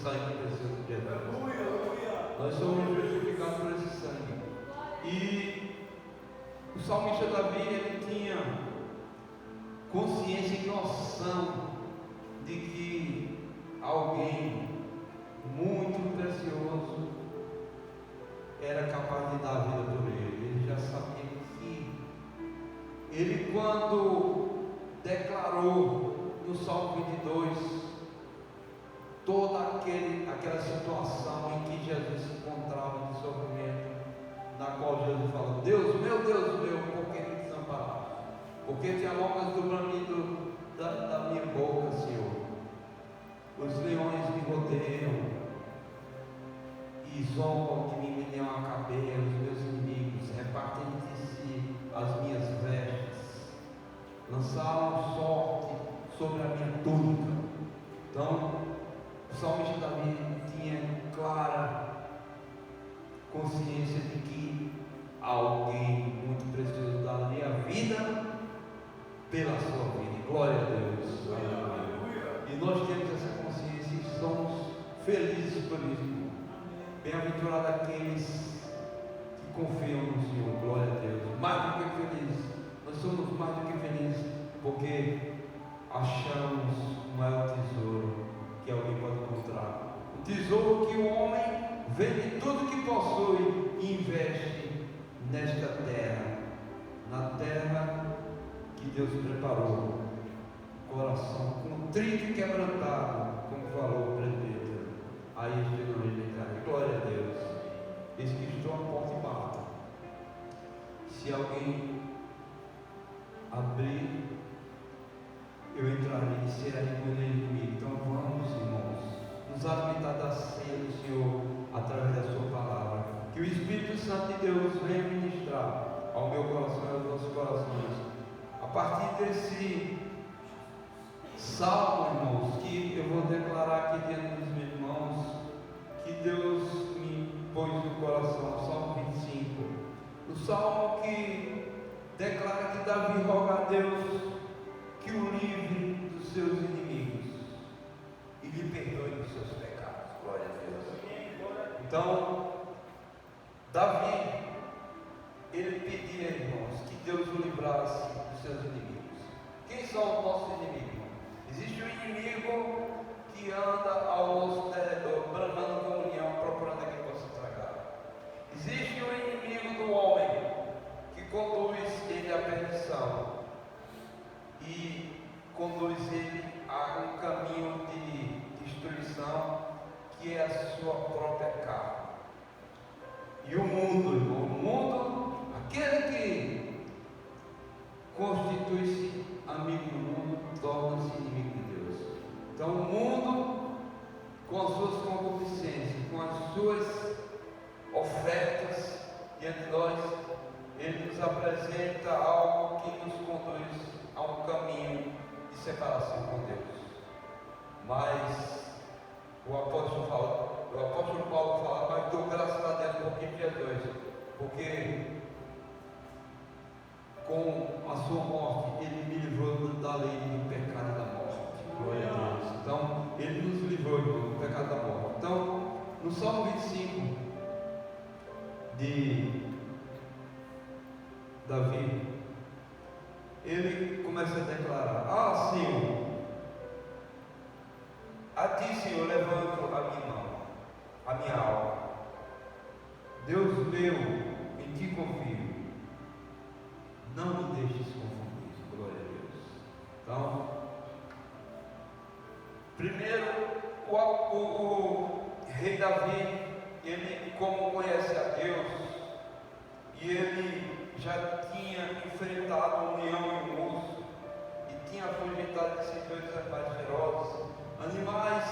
sangue precioso de Jesus. Nós somos justificados por esse sangue. E o salmista Davi, ele tinha consciência e noção de que alguém muito precioso era capaz de dar a vida por ele. Ele já sabia que ele, quando declarou no Salmo 22 toda aquela situação em que Jesus se encontrava de sofrimento, na qual Jesus falou: Deus meu, por que me desamparaste? Porque te alongas do bramido da minha boca, Senhor. Os leões me rodeiam e zombam de mim, me dão a cabeça. Os meus inimigos repartem de si as minhas vestes, lançaram sorte sobre a minha túnica. Então, o salmista Davi tinha clara consciência de que alguém muito precioso daria a vida pela sua vida. Glória a Deus. Aleluia. E nós temos essa consciência e somos felizes por isso. Bem-aventurados aqueles que confiam no Senhor. Glória a Deus. Mais do que felizes. Nós somos mais do que felizes porque achamos o maior tesouro que alguém pode encontrar. O tesouro que o homem vende tudo que possui e investe nesta terra, na terra que Deus preparou. Coração contrito e quebrantado, como falou o presbítero, aí este não rejeitarei. Glória a Deus. Eis que estou à porta e bato. Se alguém abrir, eu entrarei e serei com ele comigo. Então vamos, irmãos, nos alimentar da ceia do Senhor através da sua palavra. Que o Espírito Santo de Deus venha ministrar ao meu coração e aos nossos corações. A partir desse salmo, irmãos, que eu vou declarar aqui diante dos meus irmãos, que Deus me pôs no coração, o Salmo 25. O salmo que declara que Davi roga a Deus que o livre dos seus inimigos e lhe perdoe os seus pecados. Glória a Deus. Então, Davi, ele pedia, irmãos, que Deus o livrasse dos seus inimigos. Quem são os nossos inimigos? Existe um inimigo que anda ao nosso derredor, bramando como leão, procurando a quem possa tragar. Existe um inimigo do homem que conduz ele à perdição e conduz ele a um caminho de destruição, que é a sua própria carne. E o mundo, irmão, o mundo, aquele que constitui-se amigo do mundo, torna-se inimigo de Deus. Então o mundo, com as suas concupiscências, com as suas ofertas diante de nós, ele nos apresenta algo que nos conduz a um caminho de separação com Deus. Mas o apóstolo Paulo fala: mas dou graças a Deus por Cristo Jesus, porque com a sua morte ele me livrou da lei do pecado e da morte. Glória a Deus. Então ele nos livrou do pecado e da morte. Então, no Salmo 25 de Davi, ele começa a declarar: ah, Senhor, a ti, Senhor, levanto a minha mão, a minha alma. Deus meu, em ti confio. Não me deixes confundir. Glória a Deus. Então, primeiro, o rei Davi, ele, como conhece a Deus, e ele já tinha enfrentado um leão e um urso, e tinha afugentado esses dois animais ferozes, animais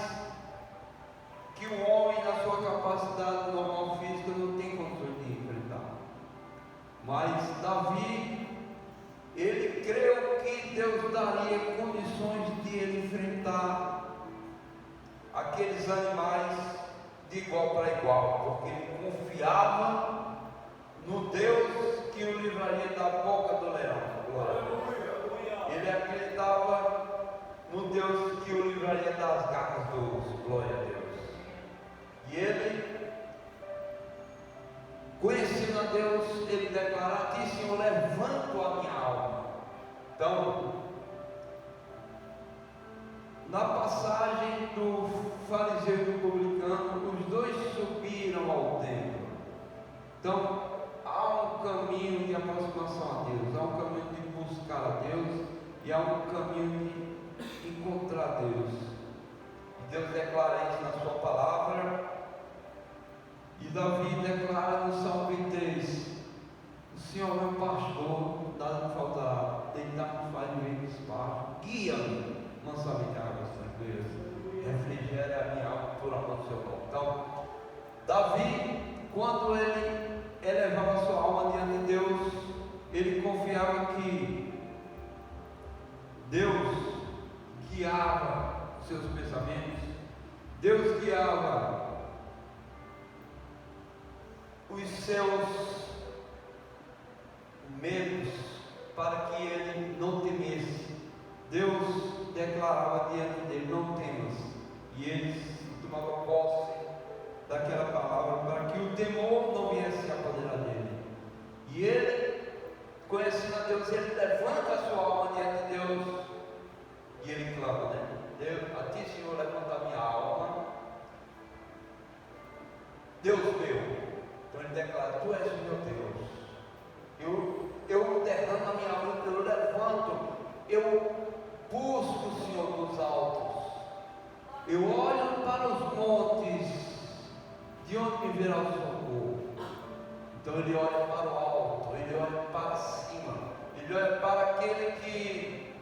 que o homem, na sua capacidade normal física, não tem condições de enfrentar. Mas Davi, ele creu que Deus daria condições de ele enfrentar aqueles animais de igual para igual, porque ele confiava no Deus que o livraria da boca do leão. Ele acreditava no Deus que o livraria das garras do urso. Glória a Deus. Deus, ele declara: a ti, Senhor, levanto a minha alma. Então, na passagem do fariseu e do publicano, os dois subiram ao templo. Então, há um caminho de aproximação a Deus, há um caminho de buscar a Deus e há um caminho de encontrar Deus. E Deus declara isso na sua palavra. E Davi declara no Salmo 23: o Senhor é meu pastor, nada me faltará, deitar-me faz verdes pastos, guia-me mansamente a águas tranquilas, refrigera a minha alma por amor do seu nome. Então, Davi, quando ele elevava sua alma diante de Deus, ele confiava que Deus guiava seus pensamentos, Deus guiava os seus medos para que ele não temesse. Deus declarava diante dele: não temas, e ele tomava posse daquela palavra para que o temor não viesse a apoderar dele. E ele, conhecendo a Deus, ele levanta a sua alma diante de Deus e ele clama, né? Deus, a ti, Senhor, levanta a minha alma, Deus meu. Então ele declara: tu és o meu Deus, eu derramo a minha alma, eu levanto, eu busco o Senhor nos altos, eu olho para os montes, de onde me virá o socorro? Então ele olha para o alto, ele olha para cima, ele olha para aquele que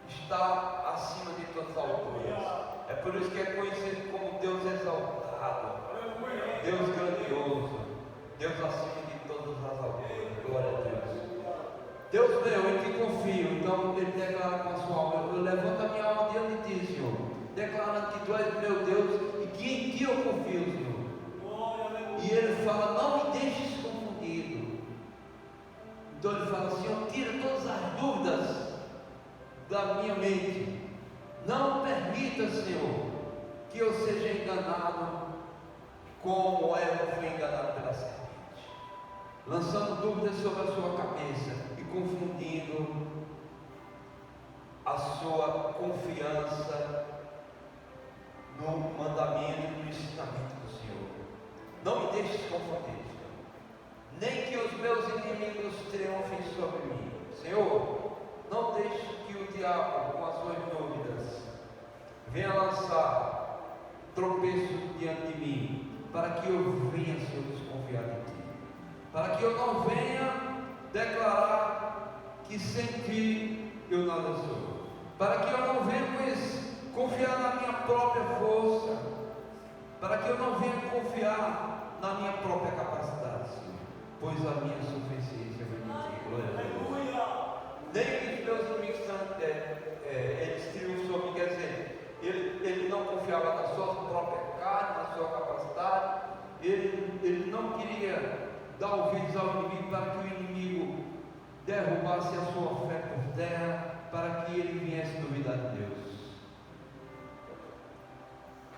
está acima de todas as alturas. É por isso que é conhecido como Deus exaltado, Deus grandioso, Deus acima de todas as alturas. Glória a Deus. Deus meu, em ti confio. Então ele declara com a sua alma: eu levanto a minha alma diante de ti, Senhor, declarando que tu és meu Deus e que em ti eu confio, Senhor. E ele fala: não me deixes confundido. Então ele fala: Senhor, tira todas as dúvidas da minha mente, não permita, Senhor, que eu seja enganado como Eva foi enganado pela serpente, lançando dúvidas sobre a sua cabeça e confundindo a sua confiança no mandamento e no ensinamento do Senhor. Não me deixes confundir, Senhor, nem que os meus inimigos triunfem sobre mim. Senhor, não deixe que o diabo, com as suas dúvidas, venha lançar tropeços diante de mim, para que eu venha, Senhor, desconfiar de ti, para que eu não venha declarar que sem ti eu nada sou, para que eu não venha confiar na minha própria força, para que eu não venha confiar na minha própria capacidade, Senhor, pois a minha suficiência vem de ti. Glória a Deus. Nem os meus inimigos eles triunfam sobre mim, quer dizer, ele não confiava na sua própria carne, na sua capacidade, ele não queria dar ouvidos ao inimigo para que o inimigo derrubasse a sua fé por terra, para que ele viesse duvidar de Deus.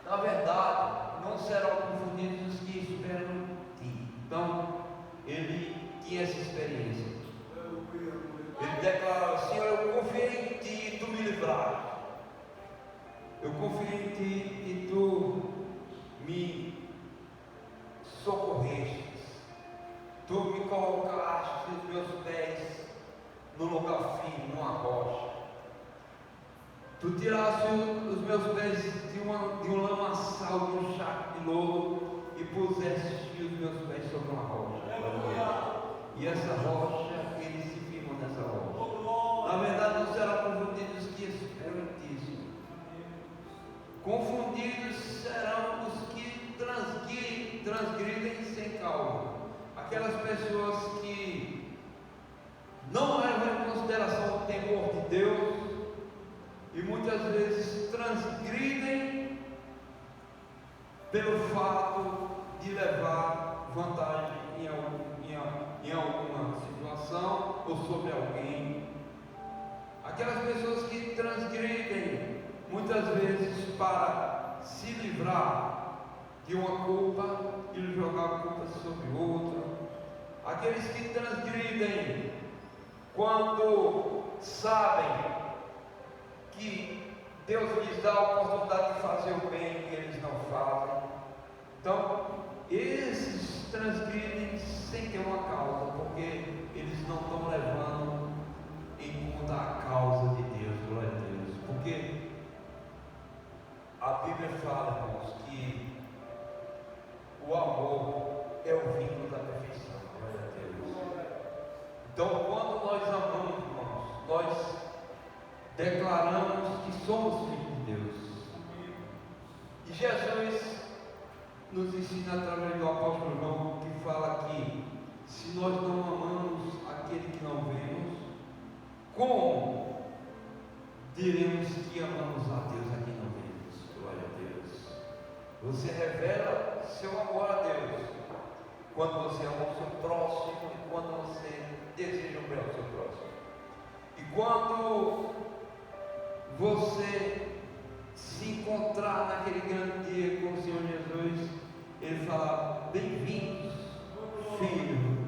Na verdade, não serão confundidos os que esperam em ti. Então, ele tinha essa experiência. Ele declarava: Senhor, eu confiei em ti e tu me livraste. Eu confiei em ti e tu me socorreste. Tu me colocaste os meus pés no lugar firme, numa rocha. Tu tiraste os meus pés de um lamaçal, de um charco de lodo, e puseste os meus pés sobre uma rocha. E essa rocha, eles se firmam nessa rocha. Na verdade, não serão confundidos os que esperam em ti, Senhor. Confundidos serão os que transgridem sem causa. Aquelas pessoas que não levam em consideração o temor de Deus e muitas vezes transgridem pelo fato de levar vantagem em alguma situação ou sobre alguém. Aquelas pessoas que transgridem muitas vezes para se livrar de uma culpa e jogar a culpa sobre outra. aqueles que transgridem quando sabem que Deus lhes dá a oportunidade de fazer o bem e eles não fazem. Então, esses transgridem sem ter uma causa, porque eles não estão levando em conta a causa de Deus, glória a Deus. Porque a Bíblia fala, irmãos, que o amor é o vínculo da perfeição, glória a Deus. Então, quando nós amamos, irmãos, nós declaramos que somos filhos de Deus. E Jesus nos ensina através do apóstolo João, que fala que se nós não amamos aquele que não vemos, como diremos que amamos a Deus a quem não vemos? Glória a Deus. Você revela seu amor a Deus quando você ama o seu próximo e quando você deseja o bem ao seu próximo. E quando você se encontrar naquele grande dia com o Senhor Jesus, Ele fala: bem-vindos, filho,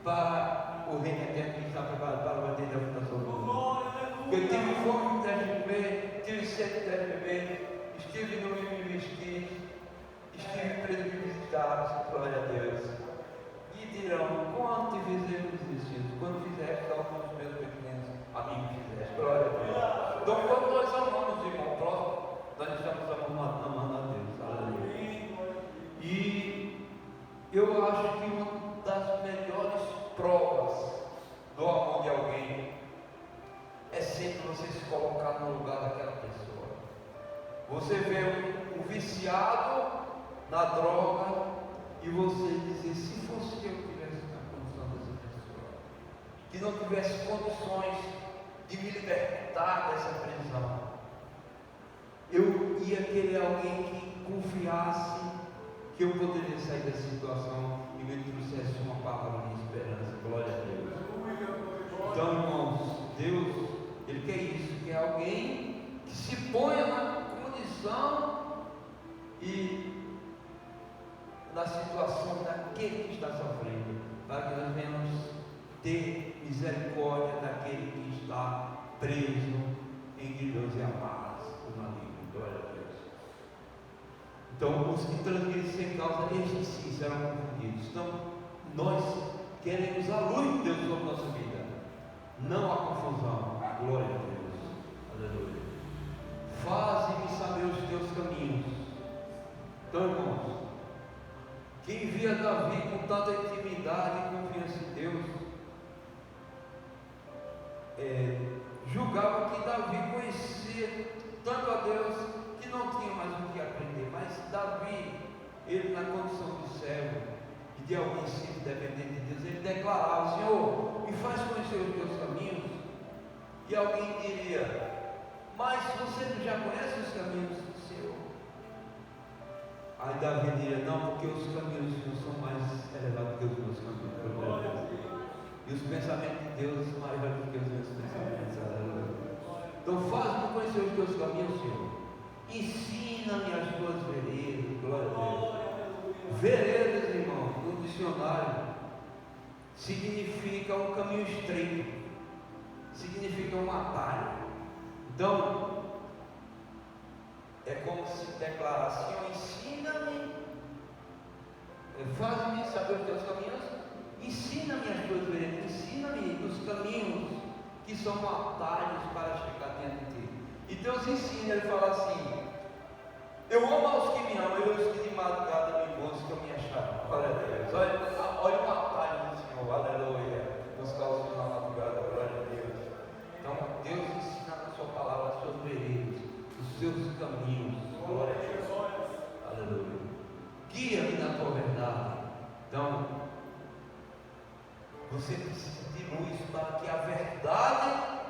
para o reino eterno que está preparado para bater da fundação do mundo. Eu tive fome de beber, tive sede de beber, estive no meio de vestir, estive preso de visitar, glória a Deus. E dirão: quando te fizemos isso? Quando fizeste alguns dos meus pequenos amigos fizeste, glória a Deus. Então, quando nós amamos o irmão próximo, nós estamos amando a Deus, aleluia. E eu acho que uma das melhores provas do amor de alguém é sempre você se colocar no lugar daquela pessoa. Você vê um viciado na droga e você dizer: se fosse eu que tivesse na condição dessa pessoa, que não tivesse condições de me libertar dessa prisão, eu ia querer alguém que confiasse que eu poderia sair dessa situação e me trouxesse uma palavra de esperança. Glória a Deus. Então, irmãos, Deus, Ele quer isso, quer alguém que se ponha na condição e na situação daquele que está sofrendo, para que nós venhamos ter misericórdia daquele que está preso em grilhões e amarras do maligno. Glória a Deus. Então, os que transgridem sem causa, estes sim serão confundidos. Então, nós queremos a luz de Deus sobre a nossa vida, não a confusão. Glória a Deus. Aleluia. Faze-me saber os teus caminhos. Então, irmãos, quem via Davi com tanta intimidade e confiança em Deus, julgava que Davi conhecia tanto a Deus que não tinha mais o que aprender. Mas Davi, ele na condição de servo e de alguém sempre dependente de Deus, ele declarava: Senhor, me faz conhecer os teus caminhos. E alguém diria: mas você não já conhece os caminhos do Senhor? Aí Davi diria: não, porque os caminhos do Senhor são mais elevados que os meus caminhos. E os pensamentos de Deus são maiores do que os meus pensamentos. Então faz-me conhecer os teus caminhos, Senhor. Ensina-me as tuas veredas. Glória a Deus. Veredas, irmão, no dicionário, significa um caminho estreito, significa um atalho. Então, é como se declarasse: Senhor, ensina-me, faz-me saber os teus caminhos, ensina-me as tuas veredas, ensina-me os caminhos que são atalhos para chegar diante de ti. E Deus ensina, Ele fala assim: eu amo aos que me amam, e os que de madrugada me buscam me acharão. Glória a Deus. Olha o atalho do Senhor, aleluia. Buscar o Senhor na madrugada, glória a Deus. Então, Deus ensina na sua palavra as suas veredas, os seus caminhos. Glória a Deus. Aleluia. Guia-me na tua verdade. Então, você precisa de luz para que a verdade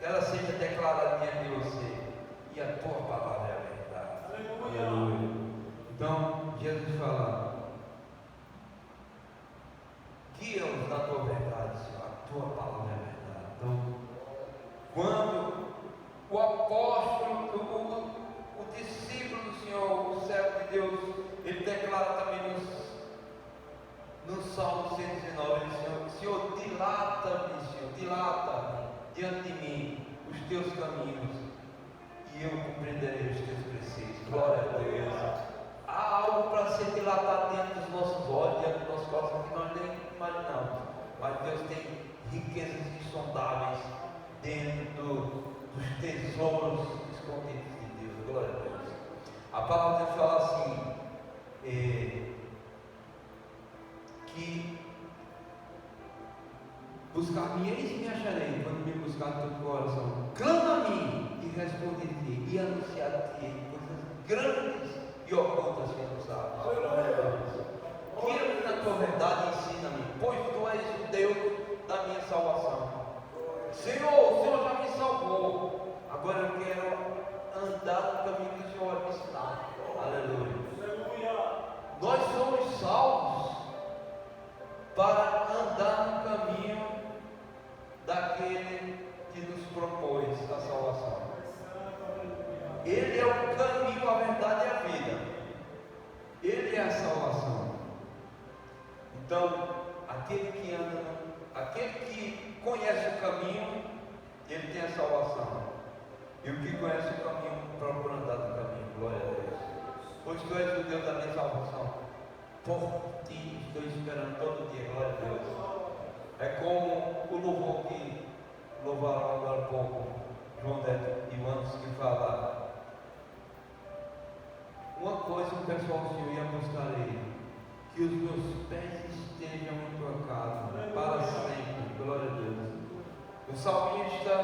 ela seja declarada diante de você. E a tua palavra é a verdade. Aleluia. Então, Jesus fala: guia-nos na tua verdade, Senhor. A tua palavra é a verdade. Então, quando o apóstolo, o discípulo do Senhor, o servo de Deus, ele declara também nos Salmo 119, ele diz: Senhor, dilata diante de mim os teus caminhos, e eu compreenderei os teus preceitos. Glória a Deus. Há algo para ser dilatado diante dos nossos olhos, diante dos nossos corações, que nós nem imaginamos. Mas Deus tem riquezas insondáveis dentro dos tesouros escondidos de Deus. Glória a Deus. A palavra de Deus fala assim, que buscar-me eis e me acharei, quando me buscar do teu coração. Clama a mim e responderei, e anunciar-te coisas grandes e ocultas que não sabes. Guia-me na tua verdade e ensina-me, pois tu és o Deus da minha salvação. Senhor, o Senhor já me salvou, agora eu quero andar no caminho que o Senhor vai me ensinar. Aleluia. Nós somos salvos para andar no caminho daquele que nos propôs a salvação. Ele é o caminho, a verdade e a vida. Ele é a salvação. Então, aquele que conhece o caminho, ele tem a salvação. E o que conhece o caminho, procura andar no caminho. Glória a Deus. Pois tu és o Deus da minha salvação. Por ti estou esperando todo dia. Glória a Deus. É como o louvor que louvaram agora há pouco, João Neto e Manos, que fala: uma coisa o pessoal do Senhor ia buscar ele, que os meus pés estejam em tua casa para sempre. Glória a Deus. O salmista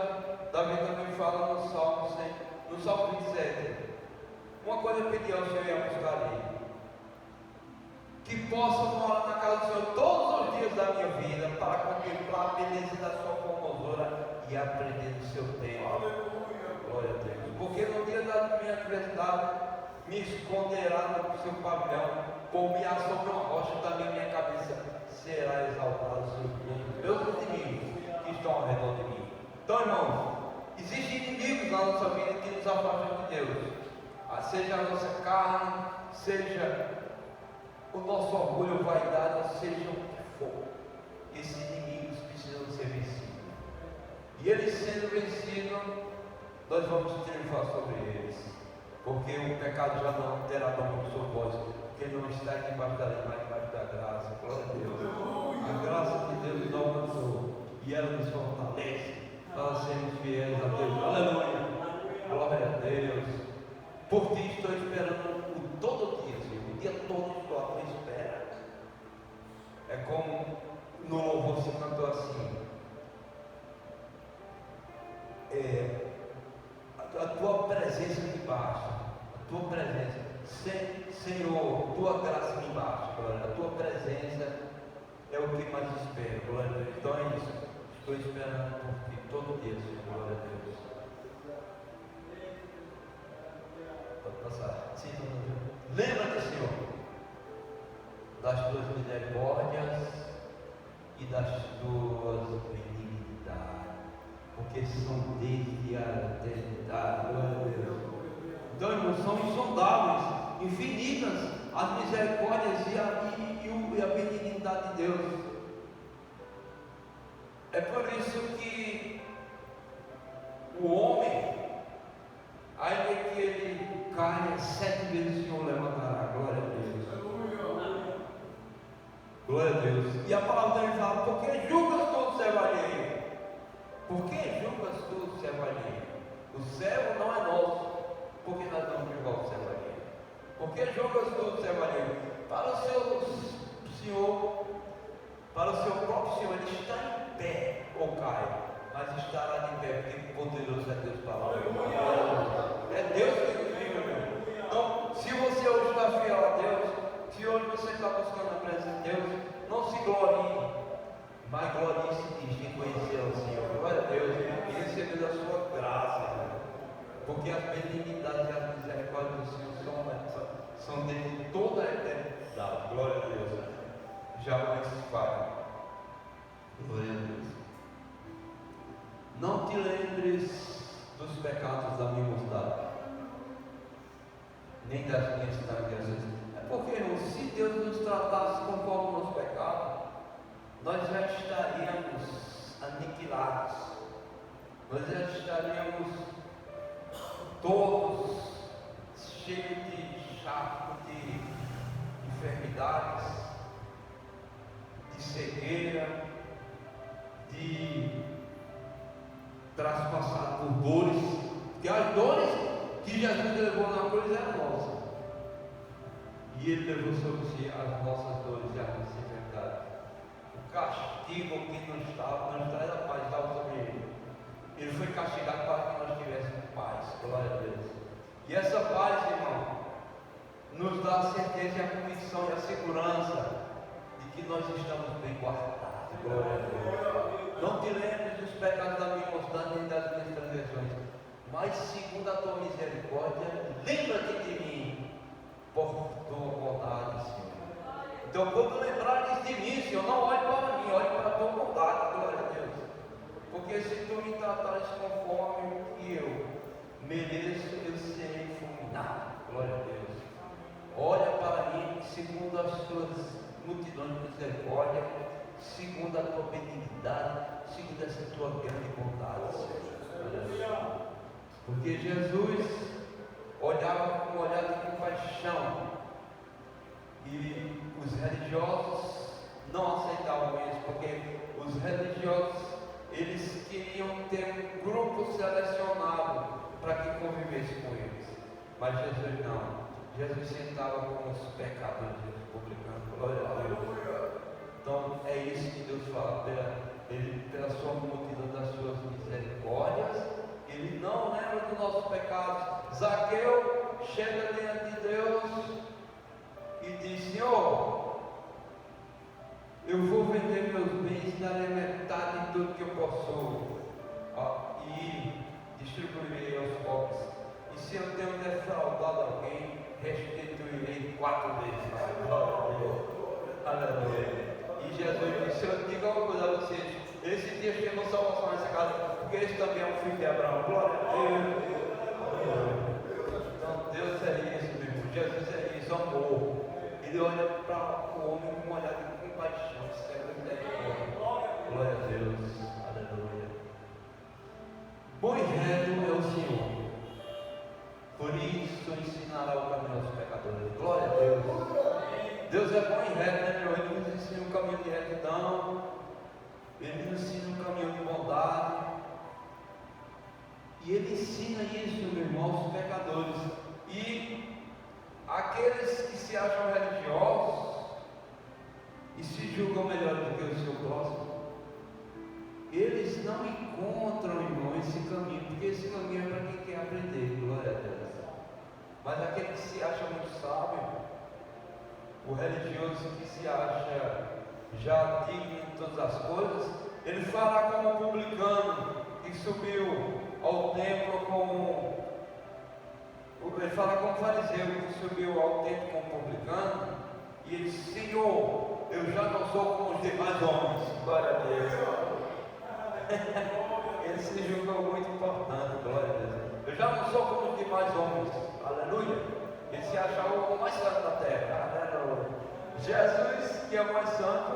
Davi também fala no Salmo 27: uma coisa eu pedi ao Senhor e ia buscar ele, que possa morar na casa do Senhor todos os dias da minha vida, para contemplar a beleza da sua formosura e aprender do seu tempo. Glória a Deus. Porque no dia da minha adversidade me esconderá no seu pavilhão, por-me-á sobre uma rocha, também minha cabeça será exaltada sobre meus inimigos que estão ao redor de mim. Então, irmãos, existem inimigos na nossa vida que nos afastam de Deus, seja a nossa carne, seja o nosso orgulho, vaidade, seja o que for. Esses inimigos precisam ser vencidos, e eles sendo vencidos, nós vamos triunfar sobre eles, porque o pecado já não terá domínio sobre vós, porque não está debaixo da lei, mas debaixo da graça. Glória a Deus. A graça de Deus nos alcançou e ela nos fortalece para sermos fiéis a Deus. Aleluia. Glória a Deus. Por ti estou esperando todo dia, Senhor. O dia todo estou à tua espera. É como no louvor se cantou assim: a tua presença me basta, a tua presença, Senhor, tua graça me basta. Glória. A tua presença é o que mais espero. Glória a Deus. Então é isso. Estou esperando por ti todo dia, Senhor. Glória a Deus. Pode passar. Sim, lembra-te, Senhor, das tuas misericórdias e das tuas benignidades, porque são desde a eternidade. Glória a Deus. Então, irmãos, são insondáveis, infinitas as misericórdias e a benignidade de Deus. É por isso que o homem, ainda que ele caia 7 vezes, o Senhor levantará. Glória a Deus. Glória a Deus. E a palavra dele fala: por que julgas todo servo alheio? Por que julgas todo servo alheio? O servo não é nosso, porque nós vamos julgar o servo alheio. Por que julgas todo servo alheio? Para o seu Senhor, para o seu próprio Senhor, ele está em pé ou cai, mas estará de pé, porque poderoso é Deus para lá. É Deus que nos vive, meu. Então, se você hoje está fiel a Deus, se hoje você está buscando a presença de Deus, não se glorie, mas glorie-se em conhecer o Senhor. Glória a Deus, e receber da sua graça, porque as benignidades e as misericórdias do Senhor são desde toda a eternidade. Glória a Deus. Jamais se falha. Glória a Deus. Não te lembres dos pecados da minha mocidade, nem das minhas transgressões. É porque, irmão, se Deus nos tratasse conforme o nosso pecado, nós já estaríamos aniquilados, nós já estaríamos todos cheios de charco de enfermidades, de cegueira, de traspassar por dores, porque as dores que Jesus levou na cruz eram nossas, e Ele levou sobre si as nossas dores e as nossas enfermidades. O castigo que nos traz a paz estava sobre Ele. Ele foi castigado para que nós tivéssemos paz, glória a Deus. E essa paz, irmão, nos dá a certeza e a convicção e a segurança de que nós estamos bem guardados, glória a Deus. Não te lembres dos pecados da minha mocidade nem das minhas transgressões, mas segundo a tua misericórdia, lembra-te de mim, por tua bondade, Senhor. Então, quando lembrares de mim, Senhor, não olhe para mim, olhe para a tua bondade, glória a Deus. Porque se tu me tratares conforme o que eu mereço, eu serei fulminado, glória a Deus. Olha para mim, segundo as tuas multidões de misericórdia, segundo a tua benignidade, segundo essa tua grande bondade, Senhor. Porque Jesus olhava com um olhar de compaixão, e os religiosos não aceitavam isso, porque os religiosos, eles queriam ter um grupo selecionado para que convivesse com eles, mas Jesus não. Jesus sentava com os pecadores e os publicanos, glória a Deus. Então é isso que Deus fala, pela sua multidão das suas misericórdias, Ele não lembra dos nossos pecados. Zaqueu chega diante de Deus e diz: Senhor, eu vou vender meus bens e darei metade de tudo que eu possuo, e distribuirei aos pobres. E se eu tenho defraudado alguém, restituirei 4 vezes. Aleluia. E Jesus disse: eu digo uma coisa a vocês, esse dia chegou salvação nessa casa, porque esse também é um filho de Abraão. Glória a Deus. Então Deus é isso, meu irmão. Jesus é isso, amor. Ele olha para o homem com um olhar de compaixão, glória a Deus. Aleluia. Bom e reto é o Senhor, por isso ensinará o caminho aos pecadores. Glória a Deus. Deus é bom e reto, né, meu? Ele nos ensina um caminho de retidão, Ele nos ensina um caminho de bondade, e Ele ensina isso, meu irmão, aos pecadores. E aqueles que se acham religiosos e se julgam melhor do que o seu próximo, eles não encontram, irmão, esse caminho, porque esse caminho é para quem quer aprender, glória a Deus. Mas aquele que se acha muito sábio, o religioso que se acha já digno em todas as coisas, ele fala como publicano que subiu ao templo como... Ele fala como fariseu que subiu ao templo como publicano, e ele disse: Senhor, eu já não sou como os demais homens. Glória a Deus. Ele se julgou muito importante, glória a Deus. Eu já não sou como os demais homens. Aleluia. Ele se achava o mais santo da terra. Aleluia. Jesus, que é o mais santo,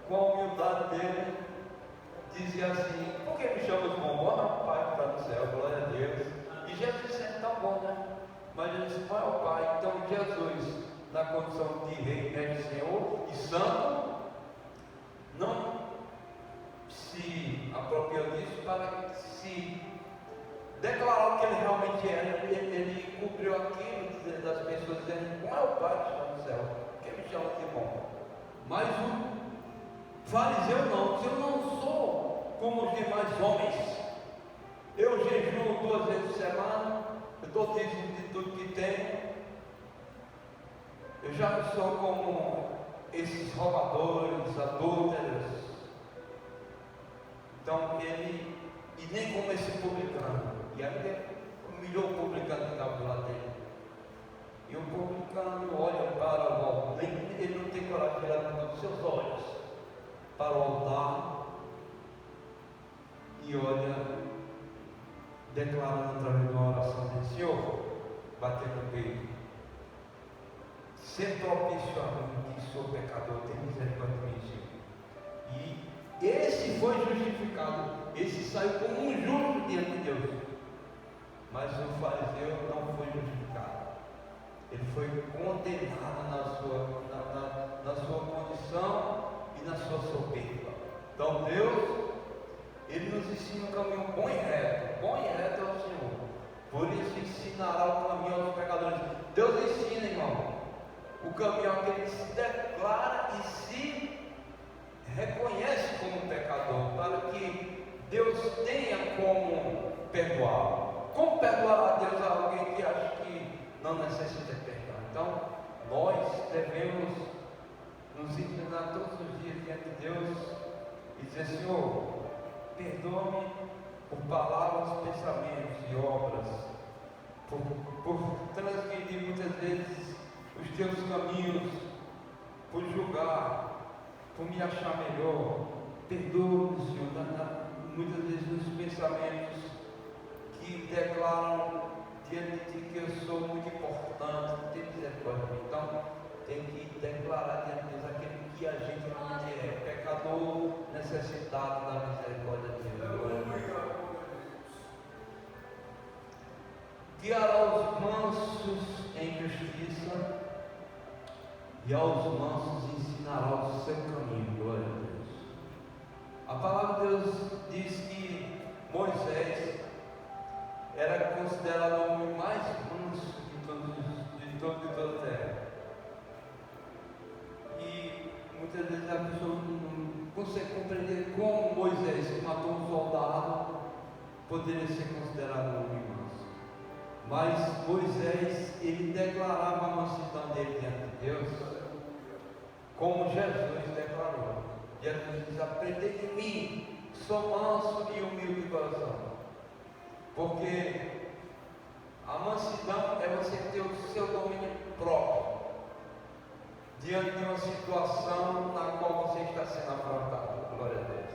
com a humildade dele, dizia assim: por que me chamas bom? Bom, Pai que está no céu, glória a Deus. E Jesus é tão bom, né? Mas ele disse: Pai, ó Pai. Então Jesus, na condição de rei, mestre, Senhor e santo, não se apropriou disso para se declarar o que ele realmente era. Ele cumpriu aquilo das pessoas dizendo: bom é o Pai que está no céu, que me chama de bom. Mas o fariseu não, diz: eu não sou como os demais homens, eu jejuo 2 vezes por semana, eu dou dízimo de tudo que tenho, eu já não sou como esses roubadores, adúlteros. Então ele, e nem como esse publicano, e ainda humilhou o publicano que estava do lado dele. E o publicano olha para o altar, ele não tem coragem de olhar com os seus olhos para o altar e olha, declarando através de uma oração: Senhor, batendo no peito, ser propício a mim, que sou pecador, tem misericórdia de mim, Senhor. E esse foi justificado, esse saiu como um justo diante de Deus. Mas o fariseu não foi justificado. Ele foi condenado na sua condição e na sua soberba. Então Deus, Ele nos ensina um caminho bom e reto. Bom e reto é o Senhor. Por isso ensinará o caminho aos pecadores. Deus ensina, irmão, o caminho aquele que se declara e se reconhece como pecador, para que Deus tenha como perdoar. Como perdoar a Deus a alguém que acha que não necessita perdão? Então, nós devemos nos inclinar todos os dias diante de Deus e dizer: Senhor, perdoa-me por palavras, pensamentos e obras, por transgredir muitas vezes os teus caminhos, por julgar, por me achar melhor. Perdoa-me, Senhor, muitas vezes nos pensamentos que declaram diante de ti que eu sou muito importante. Tem misericórdia de mim. Então, tem que declarar diante de Deus aquele que a gente realmente é: pecador, necessitado da misericórdia de Deus. Guiará os mansos em justiça, e aos mansos ensinará o seu caminho. Glória a Deus. A palavra de Deus diz que Moisés era considerado o homem mais manso de toda a terra. E muitas vezes a pessoa não consegue compreender como Moisés, que matou um soldado, poderia ser considerado um homem manso. Mas Moisés, ele declarava a mansidão dele diante de Deus, como Jesus declarou. Jesus diz: aprendei de mim, sou manso e humilde de coração. Porque a mansidão é você ter o seu domínio próprio diante de uma situação na qual você está sendo afrontado. Glória a Deus.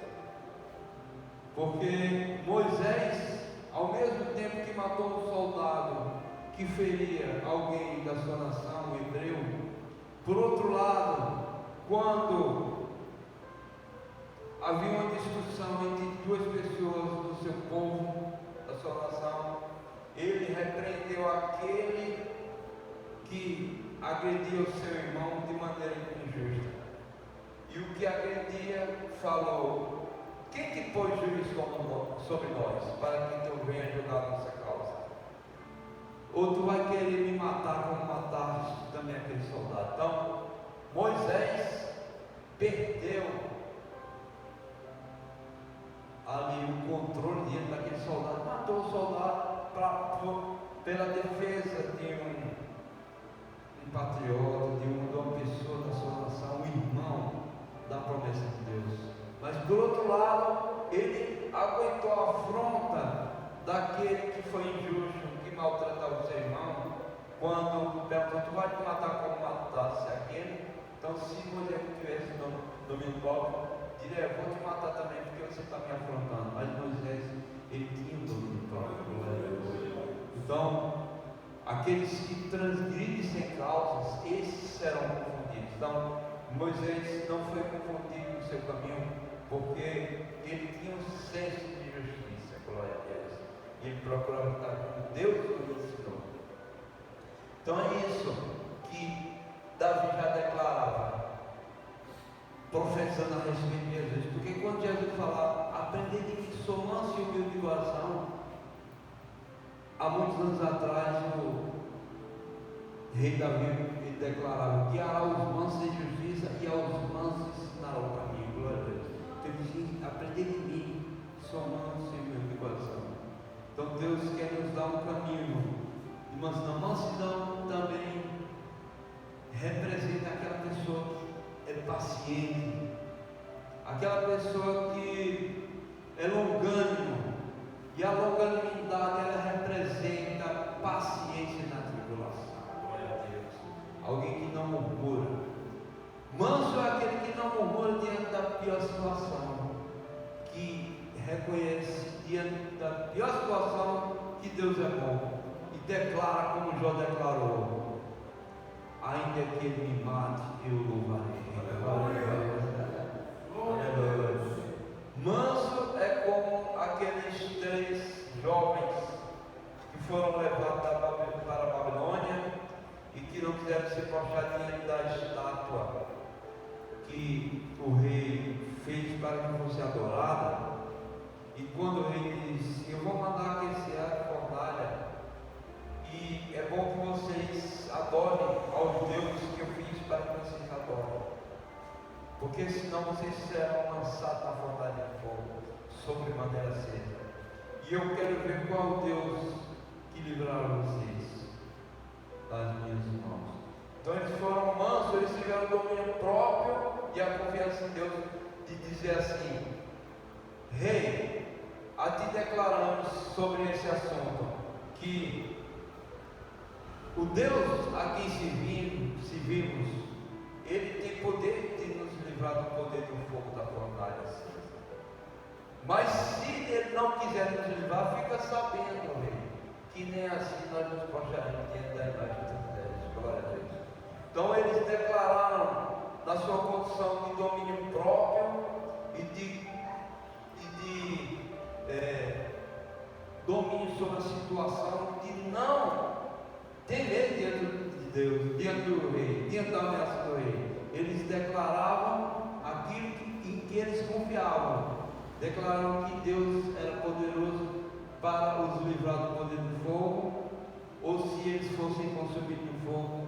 Porque Moisés, ao mesmo tempo que matou um soldado que feria alguém da sua nação, um hebreu, por outro lado, quando havia uma discussão entre duas pessoas do seu povo, da sua nação, ele repreendeu aquele que agredia o seu irmão de maneira injusta. E o que agredia falou: quem que pôs juiz sobre nós, para que eu venha julgar nossa causa? Ou tu vai querer me matar como mataste também aquele soldado? Então, Moisés perdeu ali o controle diante daquele soldado, matou o soldado pela defesa de um patriota, de uma pessoa da sua nação, um irmão da promessa de Deus. Mas por outro lado, ele aguentou a afronta daquele que foi injusto, que maltratava o seu irmão, quando perguntou: tu vai te matar como matasse aquele? Então, se Moisés não tivesse domínio próprio, diria: eu vou te matar também, porque você está me afrontando. Mas Moisés, ele tinha o domínio próprio. Então, aqueles que transgridem sem causas, esses serão confundidos. Então, Moisés não foi confundido no seu caminho, porque ele tinha um senso de justiça. Glória a Deus. E ele procurava estar como Deus o ensinou. Então é isso que Davi já declarava, profetizando a respeito de Jesus. Porque quando Jesus falava: aprendei de mim, sou manso e humilde de coração, há muitos anos atrás o rei Davi, ele declarava: guiará os mansos em justiça e aos mansos ensinará o caminho. Glória a Deus. Então ele dizia: aprendei de mim, sou manso e humilde de coração. Então Deus quer nos dar um caminho de mansidão. Mansidão também representa aquela pessoa que é paciente, aquela pessoa que é longânimo, e a longanimidade ela representa paciência na tribulação. Glória a Deus. Alguém que não murmura. Manso é aquele que não murmura diante da pior situação, que reconhece diante da pior situação que Deus é bom, e declara como Jó declarou: ainda que ele me mate, eu louvarei. Aleluia. jovens que foram levados para a Babilônia e que não quiseram se prostrar diante da estátua que o rei fez para que fosse adorada. E quando o rei disse: eu vou mandar aquecer a fornalha, e é bom que vocês adorem aos deuses que eu fiz para que vocês adorem, porque senão vocês serão lançados na fornalha de fogo, sobre madeira acesa. E eu quero ver qual Deus que livrará vocês das minhas mãos. Então eles foram mansos, eles tiveram domínio próprio e a confiança em Deus de dizer assim: rei, a ti declaramos sobre esse assunto que o Deus a quem servimos, ele tem poder de nos livrar do poder do fogo da fornalha acesa. Mas se ele não quiser nos livrar, fica sabendo, rei, que nem assim nós nos prostraremos diante da imagem de Deus. Glória a Deus. Então eles declararam na sua condição de domínio próprio e de domínio sobre a situação, de não temer diante de Deus, diante do rei, diante da ameaça do rei. Eles declaravam aquilo em que eles confiavam, declararam que Deus era poderoso para os livrar do poder do fogo, ou se eles fossem consumidos no fogo,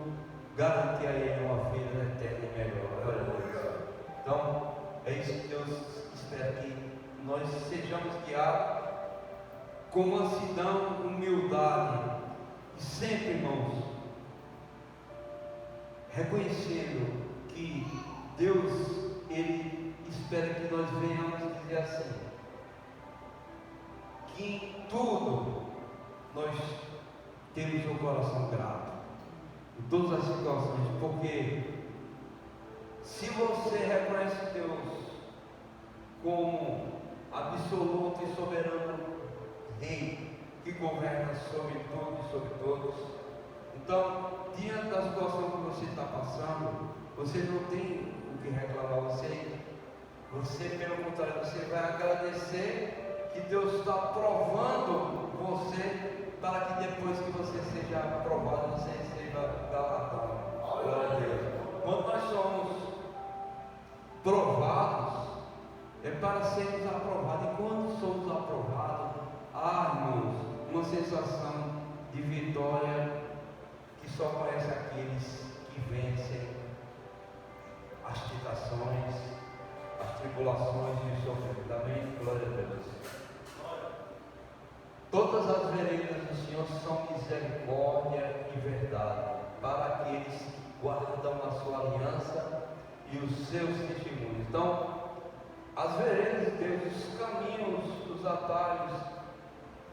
garantir a ele uma vida eterna e melhor. Glória a Deus. Então, é isso que Deus espera, que nós sejamos guiados com mansidão, humildade, e sempre, irmãos, reconhecendo que Deus, Ele espera que nós venhamos dizer assim, que em tudo nós temos um coração grato, em todas as situações, porque se você reconhece Deus como absoluto e soberano Rei, que governa sobre tudo e sobre todos, então, diante da situação que você está passando, você não tem o que reclamar, você pelo contrário, você vai agradecer que Deus está provando você, para que depois que você seja aprovado, você receba galardão. Glória a Deus. Quando nós somos provados, é para sermos aprovados, e quando somos aprovados, irmãos, uma sensação de vitória que só conhece aqueles que vencem as tentações, as tribulações e o sofrimento. Amém? Glória a Deus. Todas as veredas do Senhor são misericórdia e verdade para aqueles que guardam a sua aliança e os seus testemunhos. Então, as veredas de Deus, os caminhos, os atalhos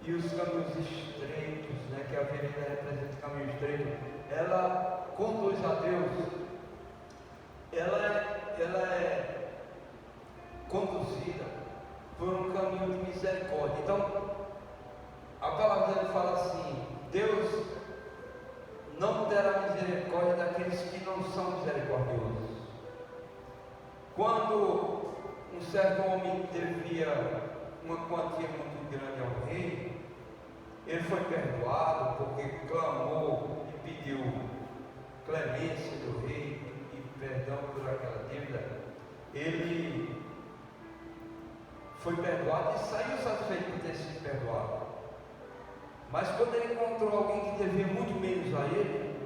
e os caminhos estreitos, que a vereda representa o caminho estreito, ela conduz a Deus, ela é conduzida por um caminho de misericórdia. Então, a palavra dele fala assim: Deus não terá misericórdia daqueles que não são misericordiosos. Quando um certo homem devia uma quantia muito grande ao rei, ele foi perdoado porque clamou e pediu clemência do rei e perdão por aquela dívida. Ele foi perdoado e saiu satisfeito por ter sido perdoado. Mas quando ele encontrou alguém que devia muito menos a ele,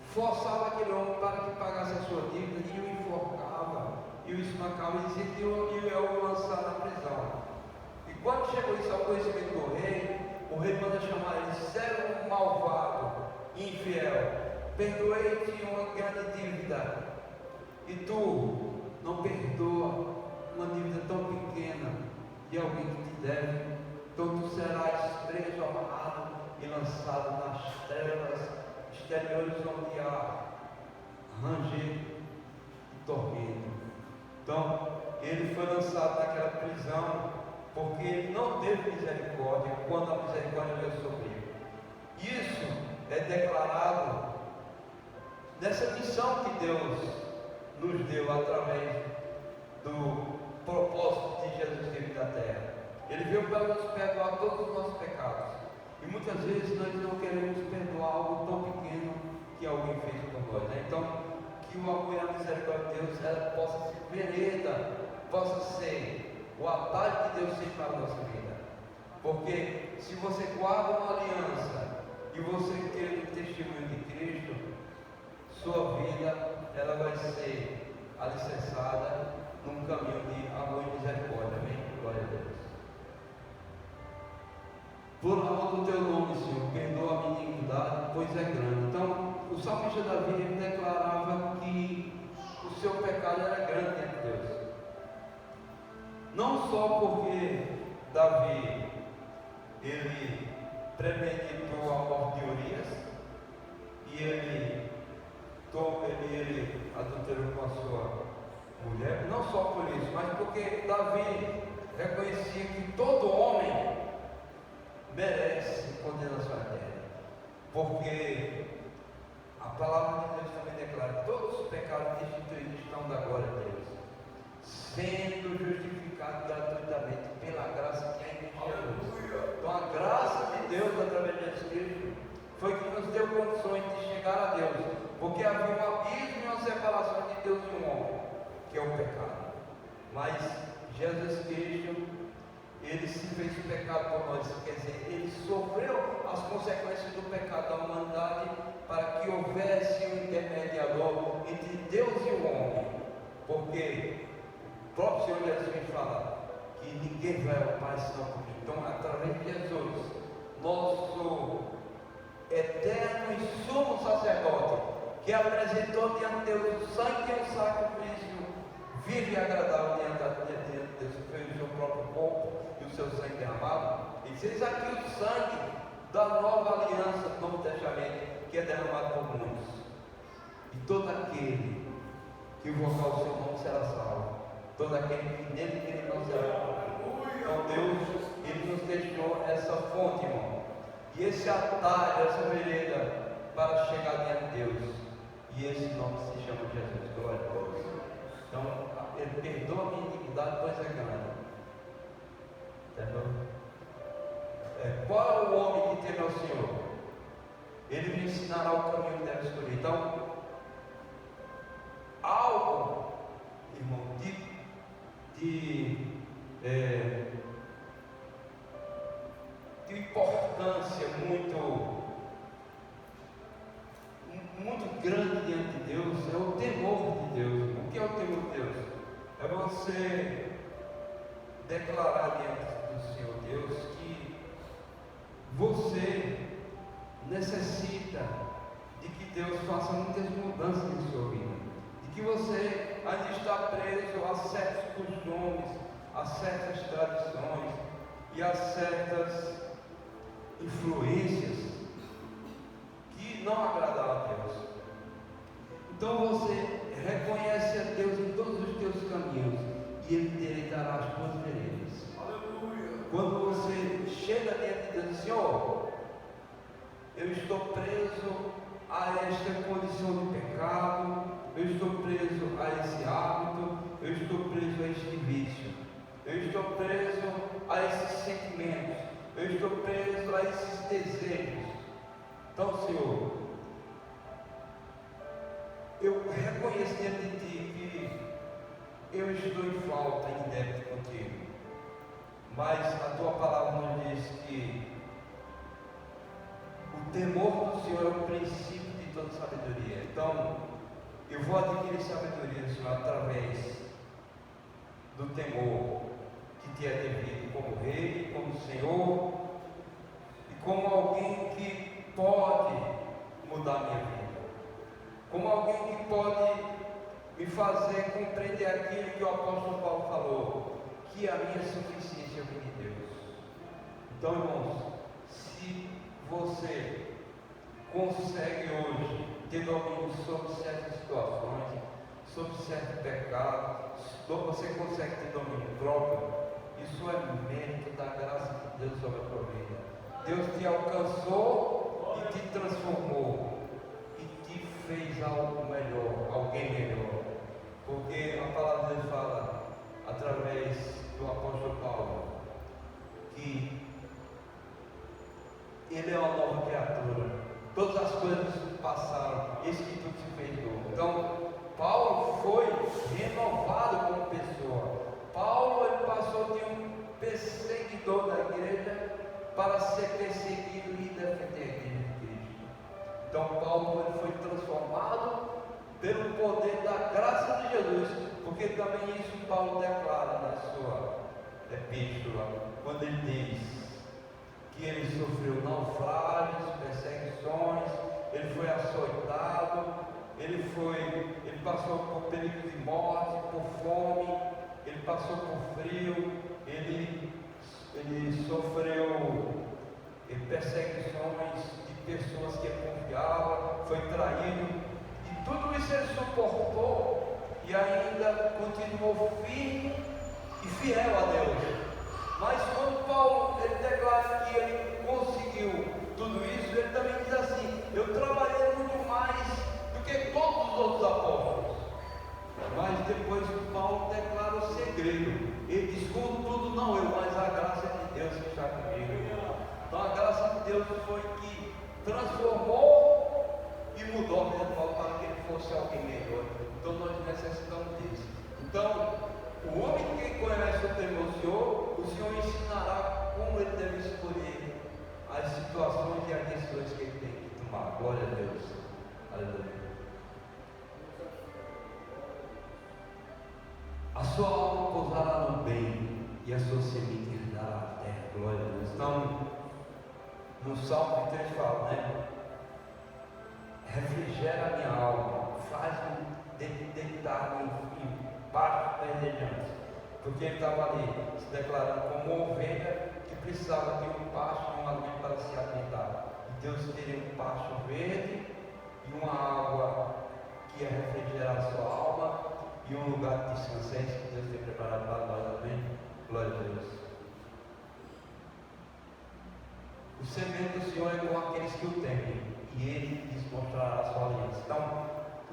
forçava aquele homem para que pagasse a sua dívida e o enforcava, e o espancava e dizia que ia o lançar na prisão. E quando chegou isso ao conhecimento do rei, o rei manda chamar ele: servo malvado, infiel, perdoei-te uma grande dívida, e tu não perdoa uma dívida tão pequena de alguém que te deve. Então tu serás preso, amarrado e lançado nas trevas exteriores, onde há ranger e tormento. Então ele foi lançado naquela prisão porque ele não teve misericórdia quando a misericórdia veio sobre ele. Isso é declarado nessa missão que Deus nos deu através do propósito de Jesus ter vindo à terra. Ele veio para nos perdoar todos os nossos pecados. E muitas vezes nós não queremos perdoar algo tão pequeno que alguém fez por nós, né? Então, que o amor e a misericórdia de Deus ela possa ser vereda, possa ser o atalho que Deus tem para a nossa vida. Porque se você guarda uma aliança e você tem o testemunho de Cristo, sua vida ela vai ser alicerçada num caminho de amor e misericórdia. Amém? Glória a Deus. Por amor do teu nome, Senhor, perdoa a minha iniquidade, pois é grande. Então, o salmista Davi ele declarava que o seu pecado era grande diante de Deus. Não só porque Davi ele premeditou a morte de Urias e ele adulterou com a sua mulher, não só por isso, mas porque Davi reconhecia que todo homem merece condenação eterna, porque a palavra de Deus também declara que todos os pecados instituídos estão da glória de Deus, sendo justificados gratuitamente pela graça que é em Jesus. Então a graça de Deus através de Jesus Cristo foi que nos deu condições de chegar a Deus, porque havia um abismo e uma separação de Deus e um homem, que é o pecado. Mas Jesus Cristo ele se fez pecado por nós, quer dizer, ele sofreu as consequências do pecado da humanidade para que houvesse um intermediador entre Deus e o homem, porque o próprio Senhor Jesus fala que ninguém vai ao Pai senão por mim. Então, através de Jesus, nosso eterno e sumo sacerdote, que apresentou diante de Deus o sangue e o sacrifício vivo e agradável diante de Deus, que fez o seu próprio corpo e o seu sangue derramado. Ele diz aqui o sangue da nova aliança do Novo Testamento, que é derramado por muitos, e todo aquele que invocar o seu nome será salvo, todo aquele que nele crê não será condenado. Então Deus, ele nos deixou essa fonte, irmão, e esse atalho, essa vereda para chegar diante de Deus, e esse nome se chama Jesus. Glória a Deus. Então ele perdoa a minha iniquidade, pois é grande. Qual é o homem que teme ao Senhor? Ele me ensinará o caminho que deve escolher. Então, algo, irmão, de importância muito grande diante de Deus é o temor de Deus. O que é o temor de Deus? É você declarar diante do Senhor Deus que você necessita de que Deus faça muitas mudanças em sua vida, de que você ainda está preso a certos costumes, a certas tradições e a certas influências que não agradam a Deus. Então você reconhece a Deus em todos os teus caminhos e Ele endireitará as tuas veredas. Quando você chega diante de Deus, Senhor, eu estou preso a esta condição de pecado, eu estou preso a esse hábito, eu estou preso a este vício, eu estou preso a esses sentimentos, eu estou preso a esses desejos. Então, Senhor, eu reconheço diante de Ti que eu estou em falta, em débito contigo, mas a Tua palavra nos diz que o temor do Senhor é o princípio de toda sabedoria. Então, eu vou adquirir sabedoria, Senhor, através do temor que Te é devido como Rei, como Senhor e como alguém que pode mudar minha vida, como alguém que pode me fazer compreender aquilo que o apóstolo Paulo falou, que a minha suficiência vem de Deus. Então, irmãos, se você consegue hoje ter domínio sobre certas situações, sobre certo pecado, você consegue ter domínio próprio, isso é mérito da graça de Deus sobre a tua vida. Deus te alcançou e te transformou e te fez algo melhor, alguém melhor, porque a palavra de Deus fala através do apóstolo Paulo que ele é uma nova criatura. Todas as coisas passaram, eis que tudo se fez novo. Então, Paulo foi renovado como pessoa. Paulo ele passou de um perseguidor da igreja para ser perseguido e defender a igreja de Cristo. Então, Paulo ele foi transformado pelo poder da graça de Jesus, porque também isso Paulo declara na sua epístola, quando ele diz que ele sofreu naufrágios, perseguições, ele foi açoitado, ele passou por perigo de morte, por fome, ele passou por frio, ele sofreu perseguições de pessoas que ele confiava, foi traído, e tudo isso ele suportou e ainda continuou firme e fiel a Deus. Mas quando Paulo ele declara que ele conseguiu tudo isso, ele também diz assim: eu trabalhei muito mais do que todos os outros apóstolos. Mas depois Paulo declara o segredo. Ele diz: contudo não eu, mas a graça de Deus que está comigo. Então a graça de Deus foi que transformou e mudou mesmo para que ele fosse alguém melhor. Então nós necessitamos disso. Então, o homem que conhece o temor do Senhor, o Senhor ensinará como ele deve escolher as situações e as decisões que ele tem que tomar. Glória a Deus. Aleluia. A sua alma pousará no bem e a sua semente herdará a terra. Glória a Deus. Então, no Salmo 3 fala, né? Refrigera a minha alma, faz-me deitar-me em paz verdejante. Porque ele estava ali se declarando como uma ovelha que precisava de um pasto e um alimento para se alimentar. E Deus teria um pasto verde e uma água que ia refrigerar a sua alma e um lugar de descanso que Deus tem preparado para nós. Amém? Glória a Deus. O semeio do Senhor é com aqueles que o temem, e Ele lhes mostrará a sua aliança. Então,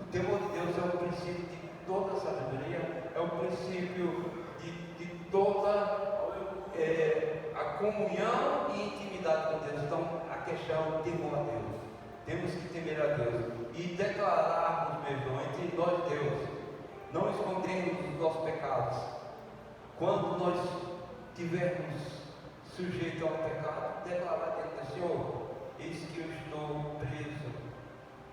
o temor de Deus é o princípio de toda a sabedoria, é o princípio de toda a comunhão e intimidade com Deus. Então, a questão é o temor a Deus. Temos que temer a Deus e declararmos mesmo entre nós e Deus, não escondermos os nossos pecados. Quando nós tivermos sujeito ao pecado, declarar diante do Senhor: eis que eu estou preso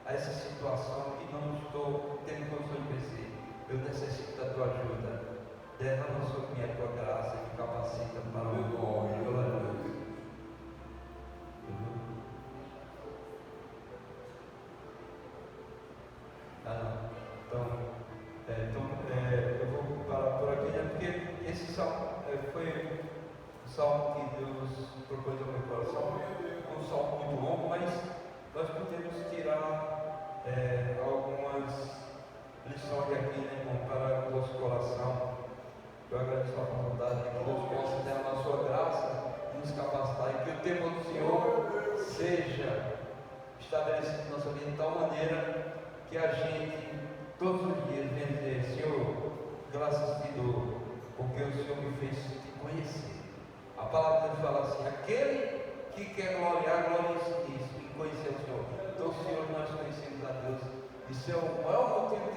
a essa situação e não estou tendo condições de vencer. Eu necessito da tua ajuda. Derrama sobre mim a tua graça e me capacita para o meu nome. Glória a Deus. Eu vou parar por aqui, né? Porque esse salmo foi um salmo que Deus propôs ao meu coração. É um salmo muito longo, mas nós podemos tirar algumas lições aqui, né, irmão, para o nosso coração. Eu agradeço a vontade de que Deus possa ter a sua graça e nos capacitar, e que o temor do Senhor seja estabelecido em nossa vida de tal maneira que a gente todos os dias venha dizer: Senhor, graças te dou, porque o Senhor me fez te conhecer. A palavra de Deus fala assim: aquele que quer gloriar, glorie-se nisso, em conhecer o Senhor. Então, Senhor, nós conhecemos a Deus. Isso é o maior motivo de